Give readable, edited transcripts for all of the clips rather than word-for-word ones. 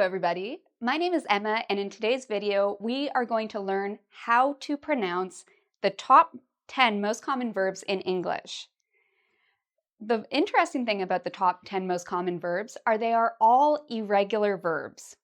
everybody. My name is Emma, and in today's video, we are going to learn how to pronounce the top 10 most common verbs in English. The interesting thing about the top 10 most common verbs are they are all irregular verbs.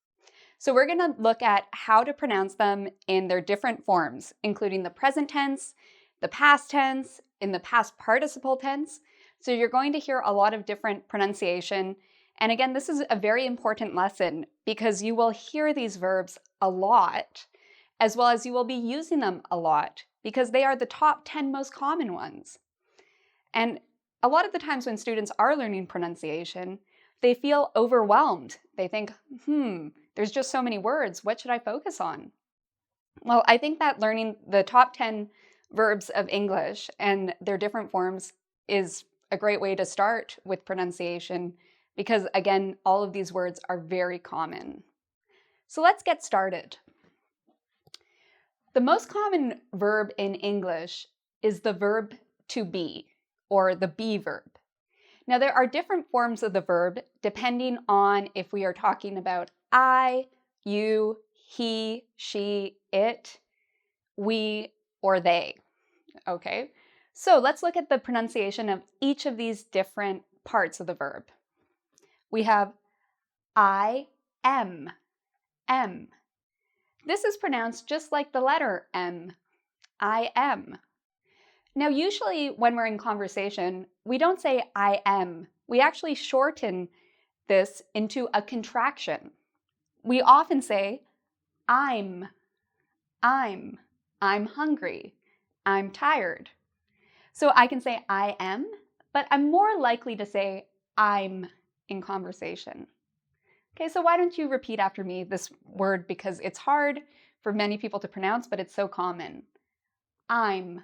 So we're going to look at how to pronounce them in their different forms, including the present tense, the past tense, in the past participle tense. So you're going to hear a lot of different pronunciation. And again, this is a very important lesson because you will hear these verbs a lot, as well as you will be using them a lot because they are the top 10 most common ones. And a lot of the times when students are learning pronunciation, they feel overwhelmed. They think, there's just so many words. What should I focus on? Well, I think that learning the top 10 verbs of English and their different forms is a great way to start with pronunciation because, again, all of these words are very common. So let's get started. The most common verb in English is the verb to be, or the be verb. Now, there are different forms of the verb depending on if we are talking about I, you, he, she, it, we, or they. Okay, so let's look at the pronunciation of each of these different parts of the verb. We have I am, M. This is pronounced just like the letter M, I am. Now, usually when we're in conversation, we don't say I am. We actually shorten this into a contraction. We often say I'm hungry, I'm tired. So I can say I am, but I'm more likely to say I'm in conversation. Okay, so why don't you repeat after me this word because it's hard for many people to pronounce, but it's so common. I'm.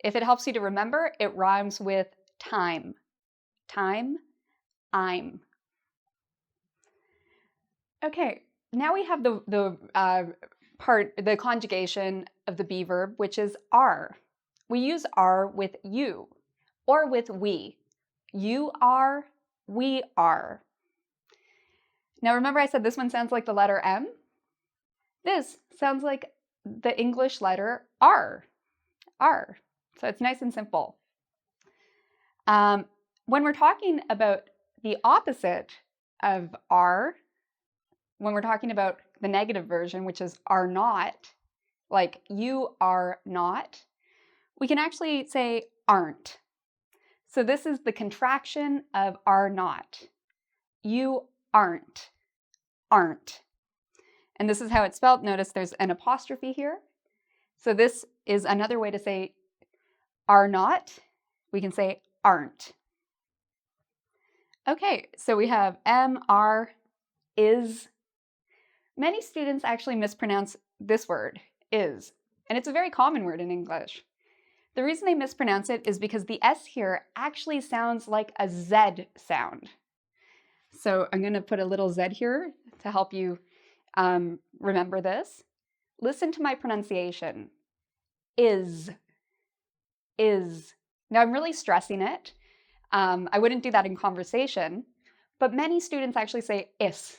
If it helps you to remember, it rhymes with time. Time, I'm. Okay, now we have the conjugation of the be verb, which is are. We use are with you or with we. You are, we are. Now remember I said this one sounds like the letter M? This sounds like the English letter R. R. So it's nice and simple. When we're talking about the opposite of are, when we're talking about the negative version, which is are not, like you are not, we can actually say aren't. So this is the contraction of are not. You aren't, aren't. And this is how it's spelled. Notice there's an apostrophe here. So this is another way to say are not. We can say aren't. Okay, so we have M, R, is. Many students actually mispronounce this word, is, and it's a very common word in English. The reason they mispronounce it is because the S here actually sounds like a Z sound. So I'm going to put a little Z here to help you remember this. Listen to my pronunciation. Is. Now I'm really stressing it. I wouldn't do that in conversation, but many students actually say is,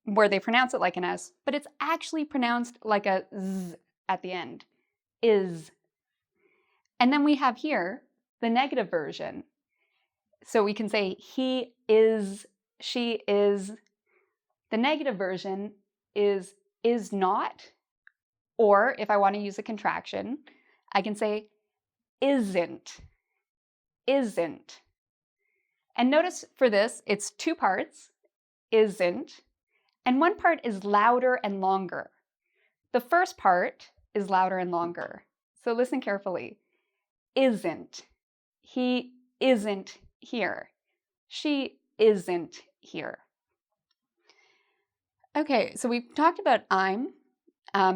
where they pronounce it like an S, but it's actually pronounced like a Z at the end. Is. And then we have here the negative version. So we can say he is, she is. The negative version is not, or if I want to use a contraction, I can say isn't, isn't. And notice for this, it's two parts, isn't, and one part is louder and longer. The first part is louder and longer. So listen carefully. Isn't. He isn't here. She isn't here. Okay, so we've talked about I'm.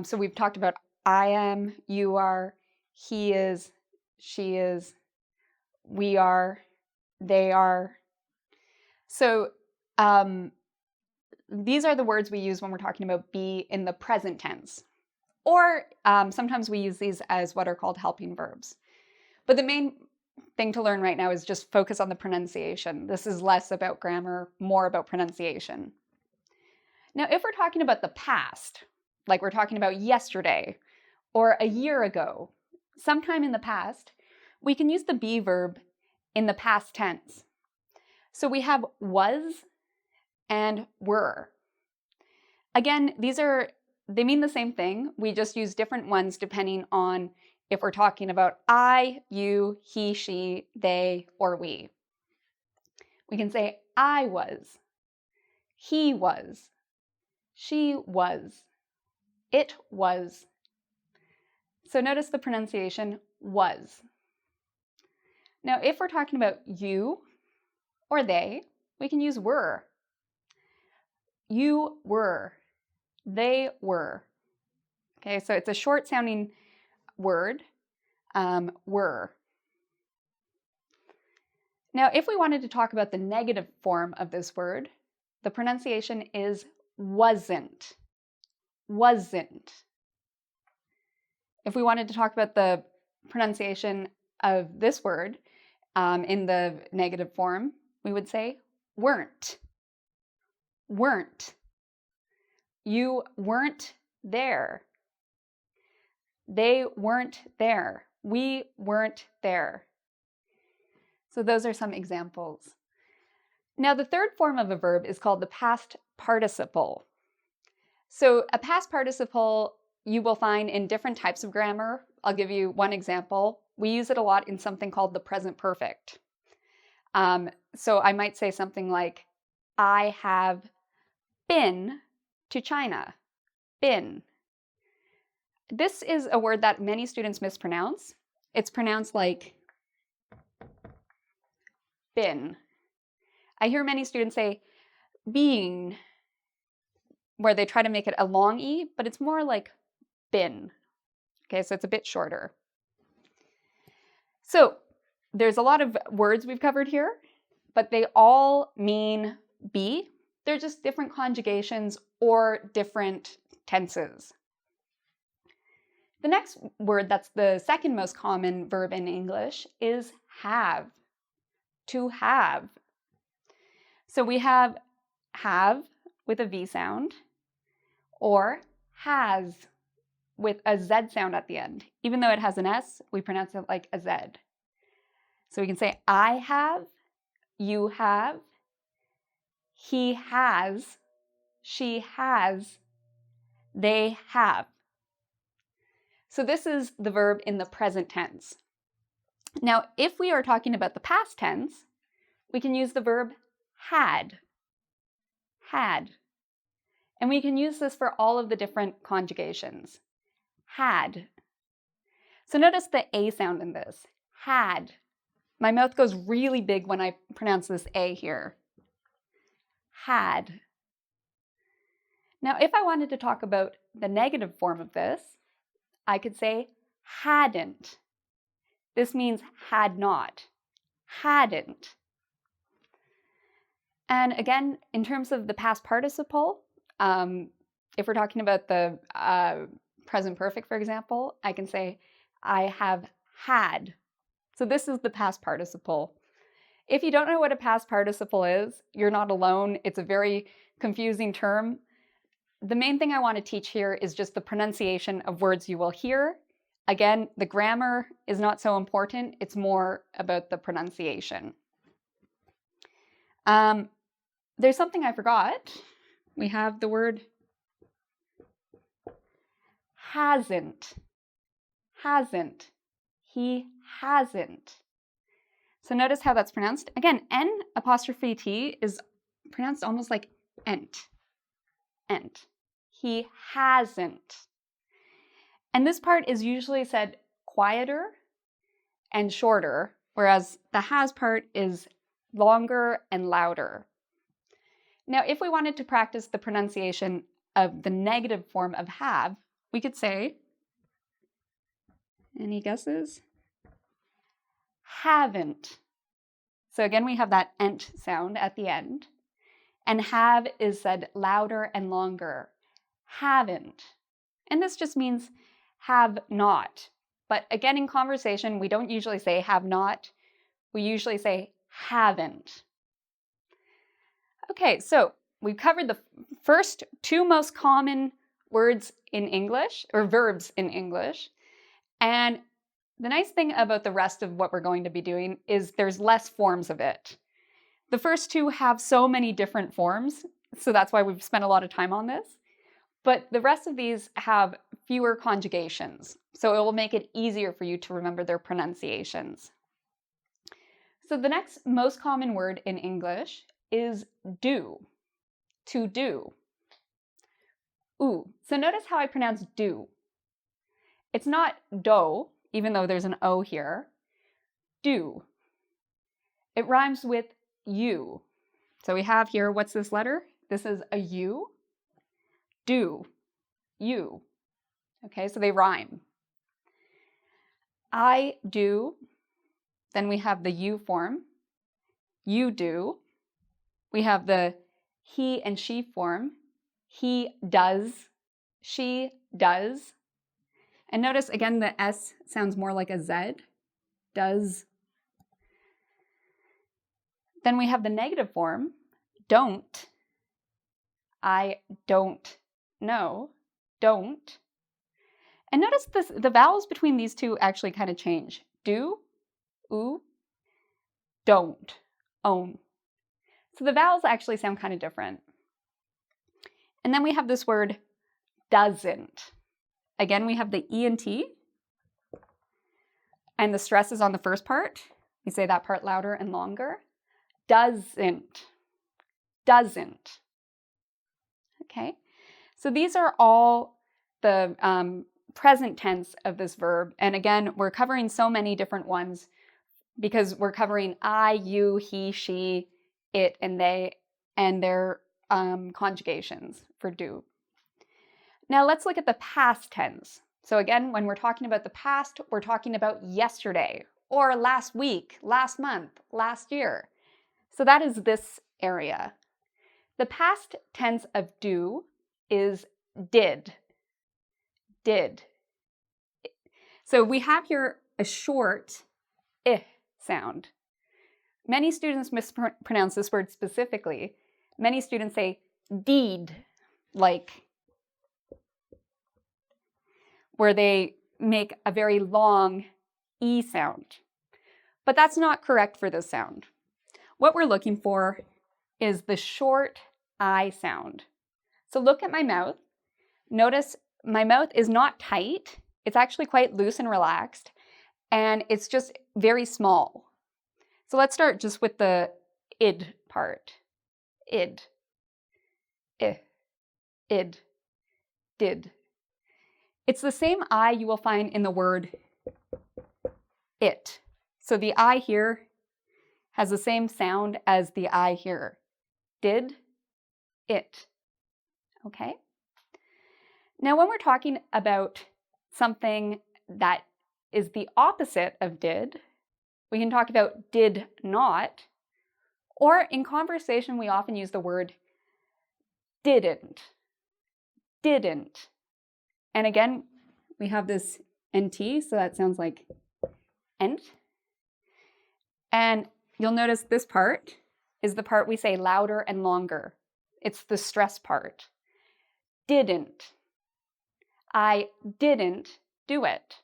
So we've talked about I am, you are, he is, she is, we are, they are. So these are the words we use when we're talking about be in the present tense. Or sometimes we use these as what are called helping verbs. But the main thing to learn right now is just focus on the pronunciation. This is less about grammar, more about pronunciation. Now, if we're talking about the past, like we're talking about yesterday or a year ago, sometime in the past, we can use the be verb in the past tense. So we have was and were. Again, they mean the same thing. We just use different ones depending on if we're talking about I, you, he, she, they, or we. We can say I was, he was, she was, it was. So notice the pronunciation was. Now, if we're talking about you or they, we can use were. You were, they were. Okay, so it's a short sounding word, were. Now, if we wanted to talk about the negative form of this word, the pronunciation is wasn't, wasn't. If we wanted to talk about the pronunciation of this word in the negative form, we would say weren't, weren't. You weren't there. They weren't there. We weren't there. So those are some examples. Now, the third form of a verb is called the past participle. So a past participle you will find in different types of grammar. I'll give you one example. We use it a lot in something called the present perfect. So I might say something like, I have been to China. Been. This is a word that many students mispronounce. It's pronounced like been. I hear many students say being, where they try to make it a long E, but it's more like been. Okay, so it's a bit shorter. So there's a lot of words we've covered here, but they all mean be. They're just different conjugations or different tenses. The next word that's the second most common verb in English is have, to have. So we have with a V sound or has with a Z sound at the end. Even though it has an S, we pronounce it like a Z. So we can say I have, you have, he has, she has, they have. So this is the verb in the present tense. Now, if we are talking about the past tense, we can use the verb had, had. And we can use this for all of the different conjugations. Had. So notice the A sound in this. Had. My mouth goes really big when I pronounce this A here. Had. Now, if I wanted to talk about the negative form of this, I could say hadn't. This means had not. Hadn't. And again, in terms of the past participle, if we're talking about the present perfect, for example, I can say I have had. So this is the past participle. If you don't know what a past participle is, you're not alone. It's a very confusing term. The main thing I want to teach here is just the pronunciation of words you will hear. Again, the grammar is not so important. It's more about the pronunciation. There's something I forgot. We have the word hasn't. Hasn't. He hasn't. So notice how that's pronounced. Again, N apostrophe T is pronounced almost like ent. Ent. He hasn't. And this part is usually said quieter and shorter, whereas the has part is longer and louder. Now, if we wanted to practice the pronunciation of the negative form of have, we could say, any guesses? Haven't. So again, we have that ent sound at the end. And have is said louder and longer. Haven't. And this just means have not. But again, in conversation, we don't usually say have not. we usually say haven't. Okay, so we've covered the first two most common words in English, or verbs in English. And the nice thing about the rest of what we're going to be doing is there's less forms of it. The first two have so many different forms, so that's why we've spent a lot of time on this. But the rest of these have fewer conjugations, so it will make it easier for you to remember their pronunciations. So the next most common word in English is do, to do. Ooh, so notice how I pronounce do. It's not do, even though there's an O here. Do. It rhymes with you. So we have here, what's this letter? This is a U. Do. You. Okay, so they rhyme. I do. Then we have the you form. You do. We have the he and she form. He does. She does. And notice again the S sounds more like a Z. Does. Then we have the negative form. Don't. I don't know. Don't. And notice this, the vowels between these two actually kind of change. Do, oo, don't, own. So the vowels actually sound kind of different. And then we have this word doesn't. Again, we have the E and T. And the stress is on the first part. We say that part louder and longer. Doesn't. Doesn't. Okay. So these are all the present tense of this verb. And again, we're covering so many different ones because we're covering I, you, he, she, it, and they, and their conjugations for do. Now let's look at the past tense. So again, when we're talking about the past, we're talking about yesterday or last week, last month, last year. So that is this area. The past tense of do is did. Did. So we have here a short I sound. Many students mispronounce this word specifically. Many students say deed, like where they make a very long E sound. But that's not correct for this sound. What we're looking for is the short I sound. So look at my mouth. Notice my mouth is not tight. It's actually quite loose and relaxed, and it's just very small. So let's start just with the id part. Id. Id. Did. It's the same I you will find in the word it. So the I here has the same sound as the I here. Did, it. Okay? Now, when we're talking about something that is the opposite of did, we can talk about did not, or in conversation, we often use the word didn't. Didn't. And again, we have this NT, so that sounds like ent. And you'll notice this part is the part we say louder and longer. It's the stress part. Didn't. I didn't do it.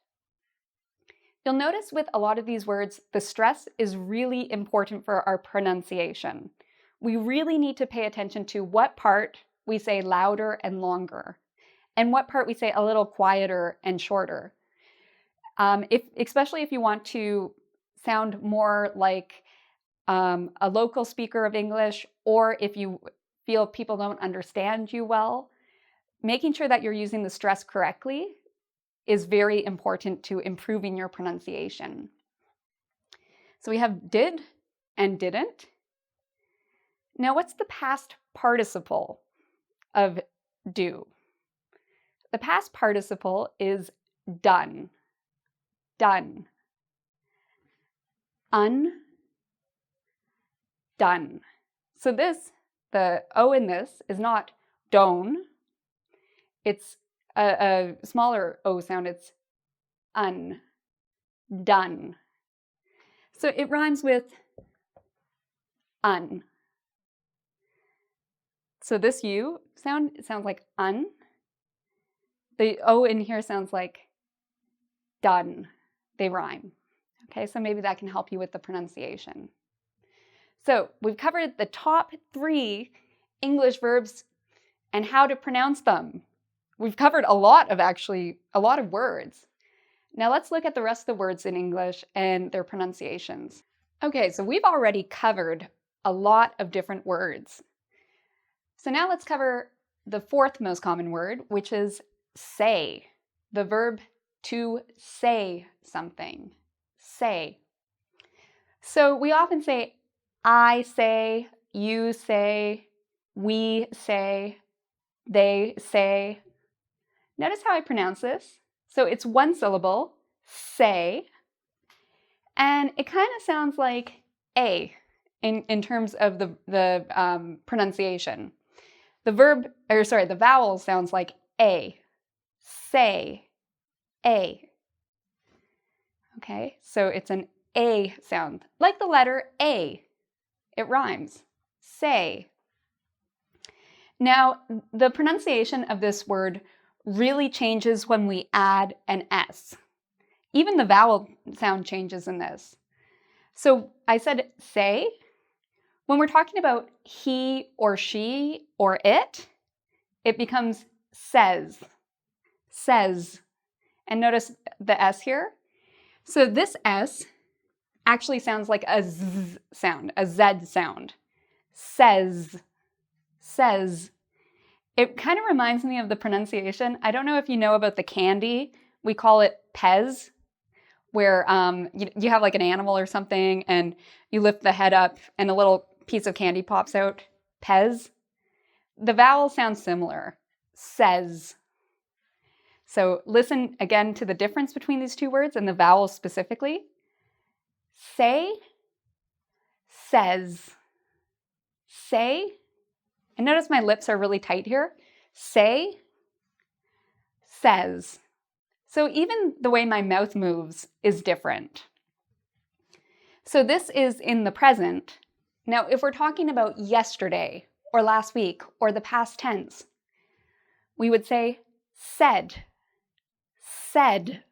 You'll notice with a lot of these words, the stress is really important for our pronunciation. We really need to pay attention to what part we say louder and longer, and what part we say a little quieter and shorter. Especially if you want to sound more like a local speaker of English, or if you feel people don't understand you well, making sure that you're using the stress correctly is very important to improving your pronunciation. So we have did and didn't. Now, what's the past participle of do? The past participle is done. Done. Undone. So this, the O in this, is not don. It's a smaller O sound. It's undone. So it rhymes with un. So this U sound, it sounds like un. The O in here sounds like done. They rhyme. Okay, so maybe that can help you with the pronunciation. So we've covered the top 3 English verbs and how to pronounce them. We've covered a lot of words. Now let's look at the rest of the words in English and their pronunciations. Okay, so we've already covered a lot of different words. So now let's cover the 4th most common word, which is say, the verb to say something. Say. So we often say, I say, you say, we say, they say. Notice how I pronounce this. So it's 1 syllable, say, and it kind of sounds like a in terms of the pronunciation. The vowel sounds like a, say, a. Okay, so it's an a sound, like the letter A. It rhymes, say. Now, the pronunciation of this word really changes when we add an S. Even the vowel sound changes in this. So I said say. When we're talking about he or she or it becomes says, says. And notice the S here. So this S actually sounds like a Z sound, a Z sound. Says, says. It kind of reminds me of the pronunciation. I don't know if you know about the candy. We call it Pez, where you have like an animal or something and you lift the head up and a little piece of candy pops out. Pez. The vowel sounds similar. Says. So listen again to the difference between these 2 words and the vowels specifically. Say, says. Say. And notice my lips are really tight here. Say, says. So even the way my mouth moves is different. So this is in the present. Now, if we're talking about yesterday or last week or the past tense, we would say said, said.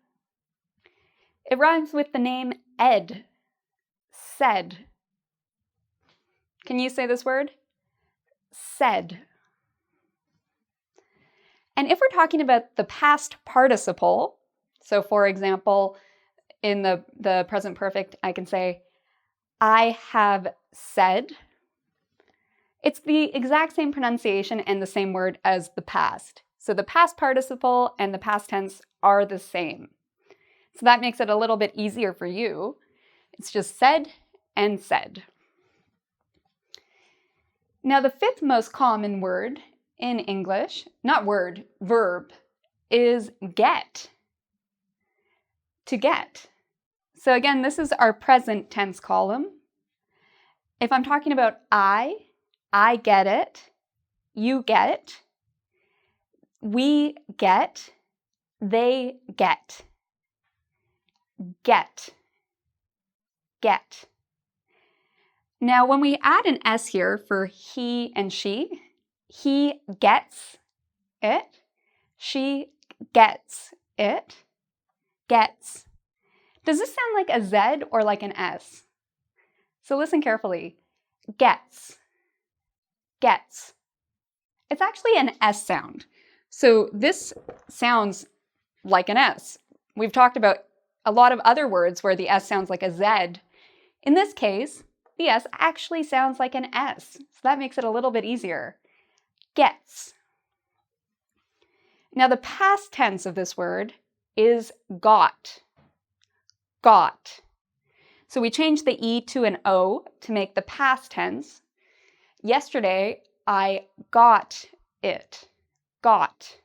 It rhymes with the name Ed, said. Can you say this word? Said. And if we're talking about the past participle, so for example, in the present perfect, I can say, I have said. It's the exact same pronunciation and the same word as the past. So the past participle and the past tense are the same. So that makes it a little bit easier for you. It's just said and said. Now the 5th most common word in English, not word, verb, is get. To get. So again, this is our present tense column. If I'm talking about I get it, you get, we get, they get. Get. Get. Now, when we add an S here for he and she, he gets it, she gets it, gets. Does this sound like a Z or like an S? So listen carefully. Gets, gets. It's actually an S sound. So this sounds like an S. We've talked about a lot of other words where the S sounds like a Z. In this case, the S actually sounds like an S. So that makes it a little bit easier. Gets. Now the past tense of this word is got. Got. So we changed the E to an O to make the past tense. Yesterday, I got it. Got.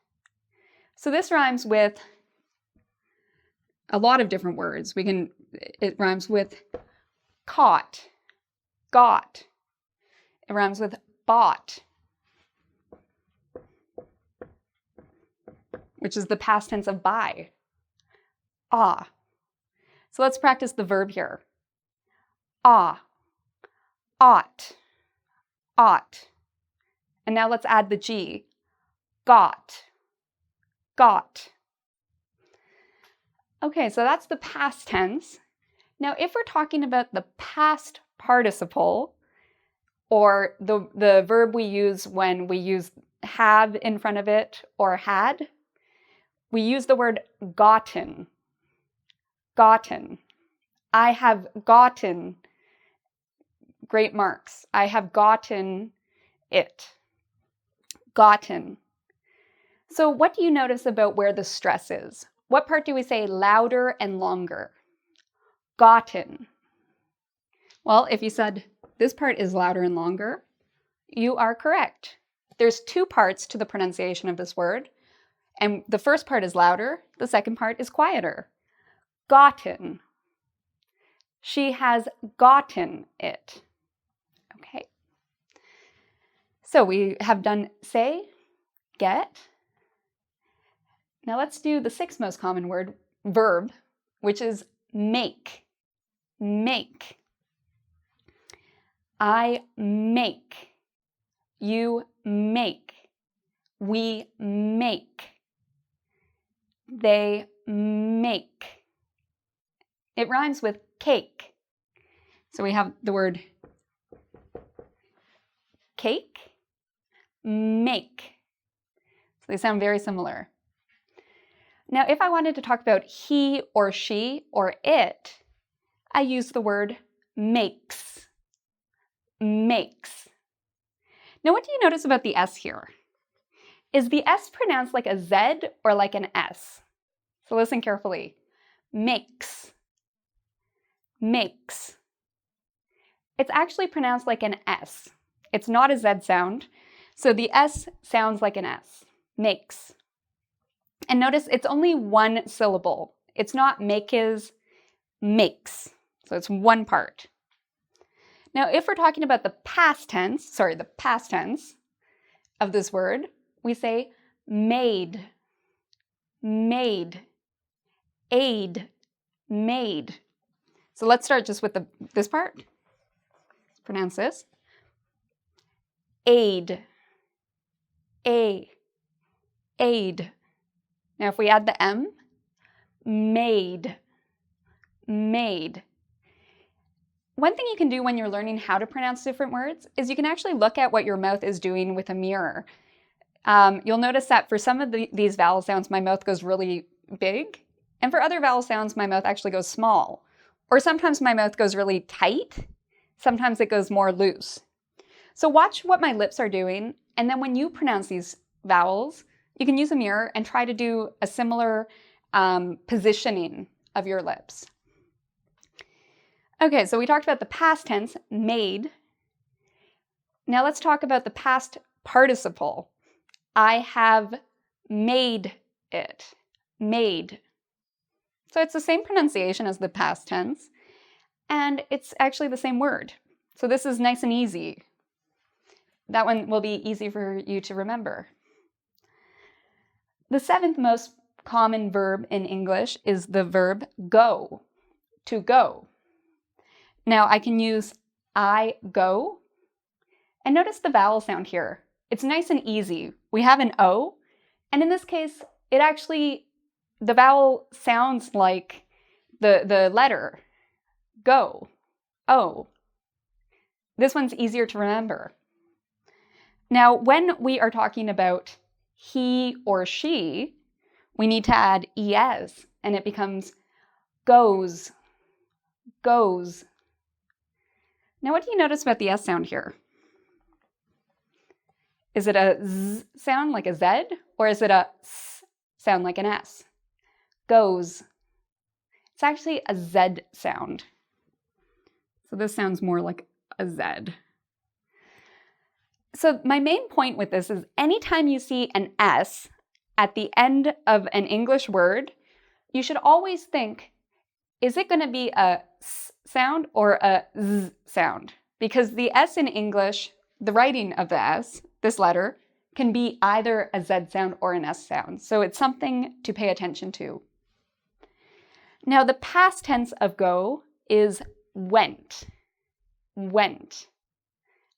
So this rhymes with a lot of different words. It rhymes with caught, got. It rhymes with bought, which is the past tense of buy. Ah. So let's practice the verb here. ah, ought, ought. And now let's add the G, got, got. Okay, so that's the past tense. Now, if we're talking about the past participle, or the verb we use when we use have in front of it or had, we use the word gotten. Gotten. I have gotten great marks. I have gotten it. Gotten. So what do you notice about where the stress is? What part do we say louder and longer? Gotten. Well, if you said this part is louder and longer, you are correct. There's two parts to the pronunciation of this word, and the first part is louder, the second part is quieter. Gotten. She has gotten it. Okay. So we have done say, get. Now let's do the sixth most common word, verb, which is make. Make. I make. You make. We make. They make. It rhymes with cake. So we have the word cake, make. So they sound very similar. Now, if I wanted to talk about he or she or it, I use the word makes. Makes. Now, what do you notice about the S here? Is the S pronounced like a Z or like an S? So listen carefully. Makes. Makes. It's actually pronounced like an S. It's not a Z sound, so the S sounds like an S. Makes. And notice it's only one syllable. It's not makes, makes. So it's one part. Now, if we're talking about the past tense of this word, we say made, made, aid, made. So let's start just with this part. Let's pronounce this. Aid, aid. Now, if we add the M, made, made. One thing you can do when you're learning how to pronounce different words is you can actually look at what your mouth is doing with a mirror. You'll notice that for some of these vowel sounds, my mouth goes really big, and for other vowel sounds, my mouth actually goes small. Or sometimes my mouth goes really tight, sometimes it goes more loose. So watch what my lips are doing, and then when you pronounce these vowels, you can use a mirror and try to do a similar positioning of your lips. Okay, so we talked about the past tense, made. Now let's talk about the past participle. I have made it. Made. So it's the same pronunciation as the past tense, and it's actually the same word. So this is nice and easy. That one will be easy for you to remember. The seventh most common verb in English is the verb go, to go. Now I can use I go, and notice the vowel sound here. It's nice and easy. We have an O, and in this case, the vowel sounds like the letter go, O. This one's easier to remember. Now, when we are talking about he or she, we need to add es, and it becomes goes, goes. Now, what do you notice about the S sound here? Is it a Z sound like a Z, or is it a S sound like an S? Goes. It's actually a Z sound. So this sounds more like a Z. So my main point with this is anytime you see an S at the end of an English word, you should always think, is it going to be a S sound or a Z sound? Because the S in English, the writing of the S, this letter, can be either a Z sound or an S sound. So it's something to pay attention to. Now the past tense of go is went. went.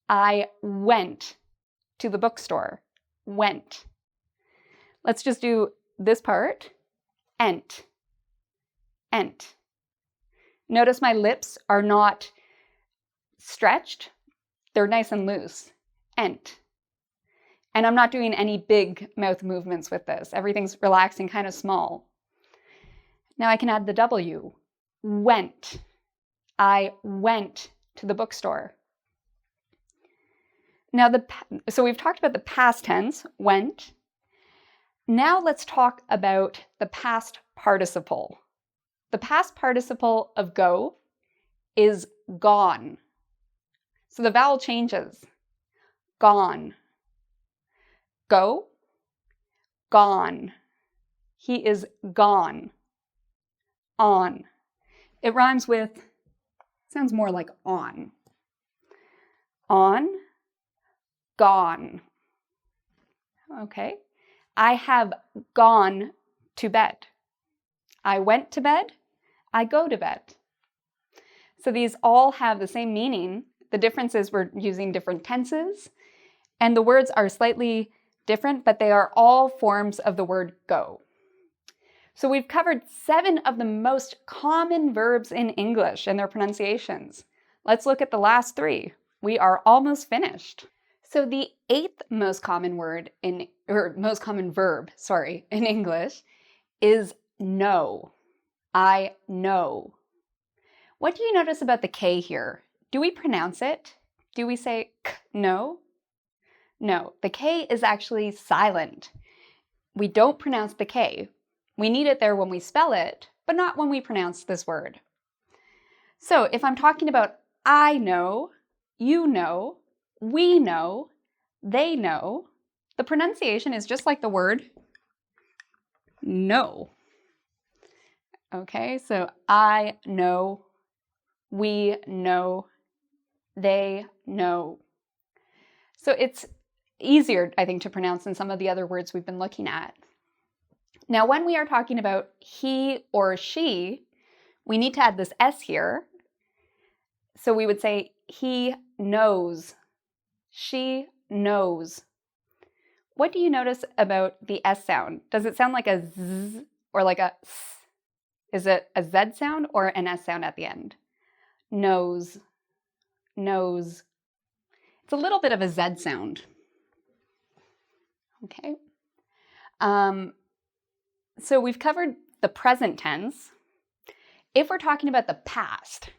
I went to the bookstore. Went. Let's just do this part. Ent. Ent. Notice my lips are not stretched. They're nice and loose. Ent. And I'm not doing any big mouth movements with this. Everything's relaxing, kind of small. Now I can add the W. Went. I went to the bookstore. Now, so we've talked about the past tense, went. Now let's talk about the past participle. The past participle of go is gone. So the vowel changes. Gone. Go. Gone. He is gone. On. It rhymes with, sounds more like on. On. Gone. Okay. I have gone to bed. I went to bed. I go to bed. So these all have the same meaning. The difference is we're using different tenses, and the words are slightly different, but they are all forms of the word go. So we've covered 7 of the most common verbs in English and their pronunciations. Let's look at the last 3. We are almost finished. So the 8th most common verb in English is know. I know. What do you notice about the K here? Do we pronounce it? Do we say k, no? No, the K is actually silent. We don't pronounce the K. We need it there when we spell it, but not when we pronounce this word. So if I'm talking about I know, you know, we know, they know, the pronunciation is just like the word know. Okay, so I know, we know, they know. So it's easier, I think, to pronounce than some of the other words we've been looking at. Now, when we are talking about he or she, we need to add this S here. So we would say he knows, she knows. What do you notice about the S sound? Does it sound like a Z or like a S? Is it a Z sound or an S sound at the end? Knows, knows. It's a little bit of a Z sound. Okay. So we've covered the present tense. If we're talking about the past,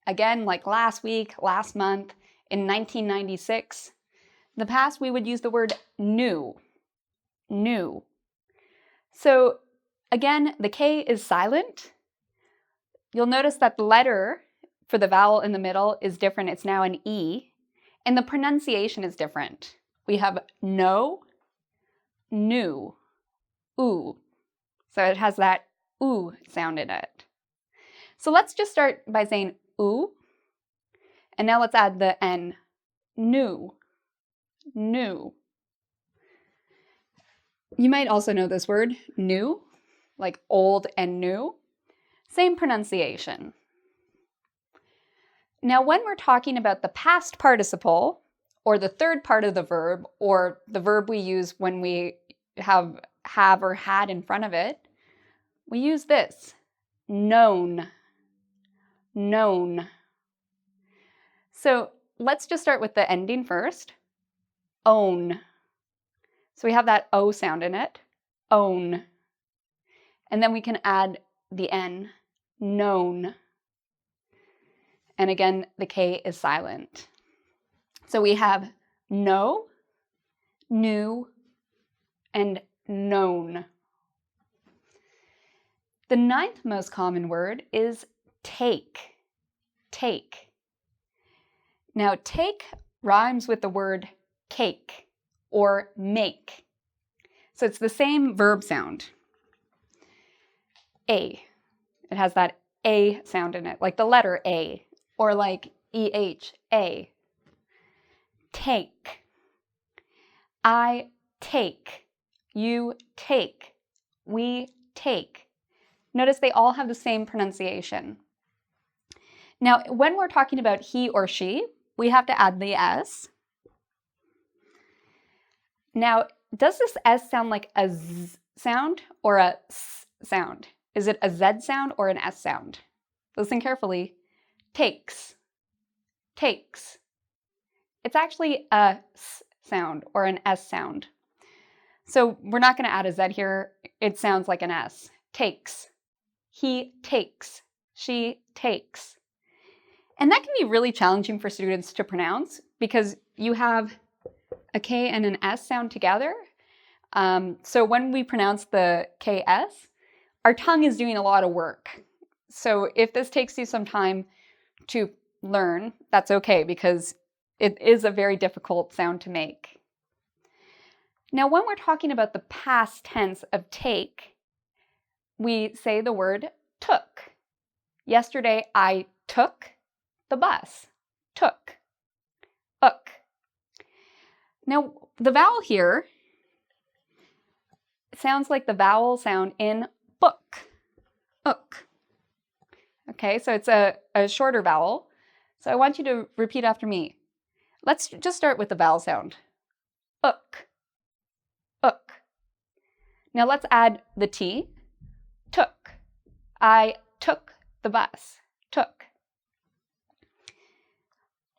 again, like last week, last month, in 1996, the past we would use the word knew, knew. So again, the K is silent. You'll notice that the letter for the vowel in the middle is different. It's now an E, and the pronunciation is different. We have know, knew, ooh. So it has that ooh sound in it. So let's just start by saying ooh, and now let's add the N, new, new. You might also know this word, new, like old and new. Same pronunciation. Now, when we're talking about the past participle, or the third part of the verb, or the verb we use when we have or had in front of it, we use this, known, known. So let's just start with the ending first, own. So we have that O sound in it, own. And then we can add the N, known. And again, the K is silent. So we have know, knew, and known. The 9th most common word is take, take. Now, take rhymes with the word cake or make. So it's the same verb sound. A. It has that A sound in it, like the letter A, or like EH, A. Take. I take. You take. We take. Notice they all have the same pronunciation. Now, when we're talking about he or she, we have to add the S. Now, does this S sound like a Z sound or a S sound? Is it a Z sound or an S sound? Listen carefully. Takes. Takes. It's actually a S sound or an S sound. So we're not going to add a Z here. It sounds like an S. Takes. He takes. She takes. And that can be really challenging for students to pronounce because you have a K and an S sound together. So when we pronounce the KS, our tongue is doing a lot of work. So if this takes you some time to learn, that's okay because it is a very difficult sound to make. Now, when we're talking about the past tense of take, we say the word took. Yesterday, I took the bus. Took. Ook. Now, the vowel here sounds like the vowel sound in book. Ook. Okay, so it's a shorter vowel. So I want you to repeat after me. Let's just start with the vowel sound. Ook. Ook. Now let's add the T. Took. I took the bus. Took.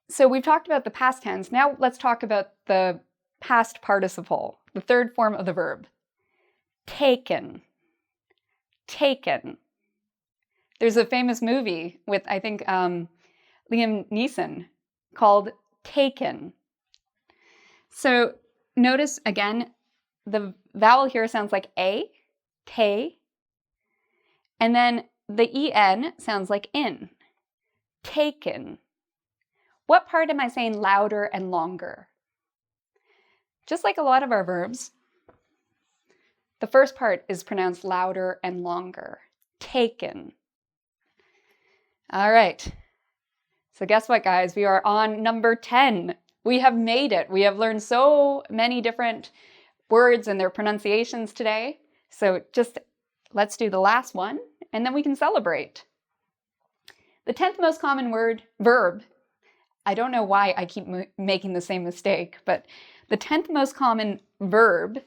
So we've talked about the past tense. Now let's talk about the past participle, the third form of the verb. Taken. Taken. There's a famous movie with, I think, Liam Neeson called Taken. So notice again, the vowel here sounds like A, te, and then the EN sounds like in. Taken. What part am I saying louder and longer? Just like a lot of our verbs, the first part is pronounced louder and longer. Taken. All right. So guess what, guys? We are on number 10. We have made it. We have learned so many different words and their pronunciations today. So just let's do the last one, and then we can celebrate. The 10th most common verb, I don't know why I keep making the same mistake, but the 10th most common verb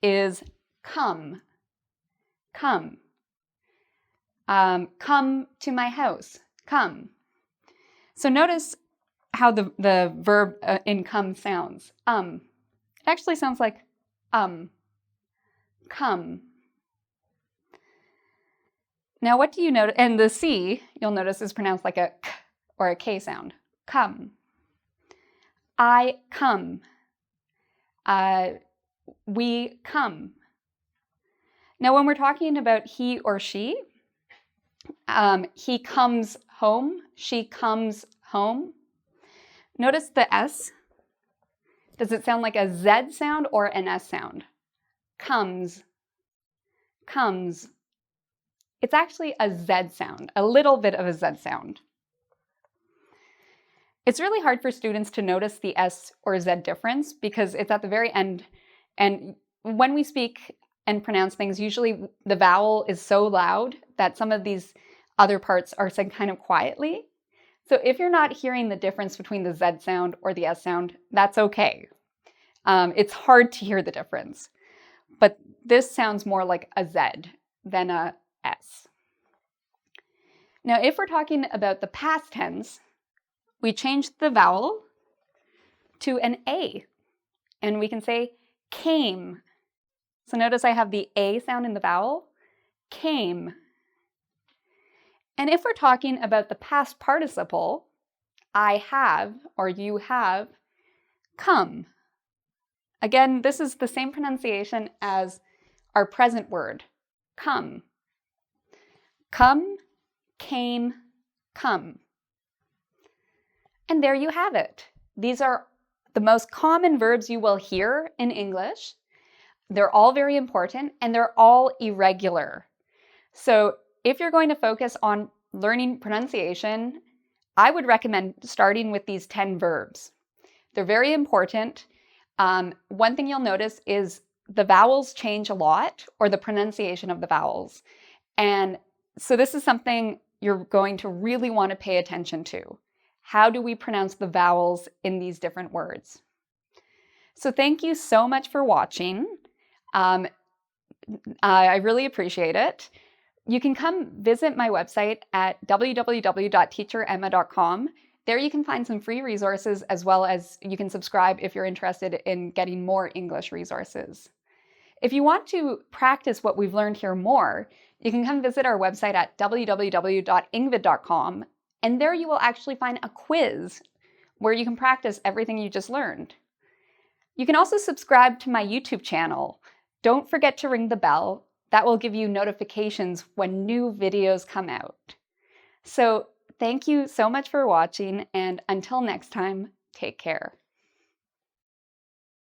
is come. Come. Come to my house. Come. So notice how the verb in come sounds. It actually sounds like come. Now what do you notice? And the C, you'll notice, is pronounced like a k or a K sound. Come. I come. We come. Now when we're talking about he or she, he comes home, she comes home. Notice the S. Does it sound like a Z sound or an S sound? Comes. Comes. It's actually a Z sound, a little bit of a Z sound. It's really hard for students to notice the S or Z difference because it's at the very end. And when we speak and pronounce things, usually the vowel is so loud that some of these other parts are said kind of quietly. So if you're not hearing the difference between the Z sound or the S sound, that's okay. It's hard to hear the difference. But this sounds more like a Z than a S. Now, if we're talking about the past tense, we change the vowel to an A, and we can say came. So notice I have the A sound in the vowel, came. And if we're talking about the past participle, I have or you have come. Again, this is the same pronunciation as our present word, come. Come, came, come. And there you have it. These are the most common verbs you will hear in English. They're all very important and they're all irregular. So if you're going to focus on learning pronunciation, I would recommend starting with these 10 verbs. They're very important. One thing you'll notice is the vowels change a lot, or the pronunciation of the vowels. And so this is something you're going to really want to pay attention to. How do we pronounce the vowels in these different words? So thank you so much for watching. I really appreciate it. You can come visit my website at www.teacheremma.com. There you can find some free resources, as well as you can subscribe if you're interested in getting more English resources. If you want to practice what we've learned here more, you can come visit our website at www.engvid.com, and there you will actually find a quiz where you can practice everything you just learned. You can also subscribe to my YouTube channel. Don't forget to ring the bell. That will give you notifications when new videos come out. So thank you so much for watching, and until next time, take care.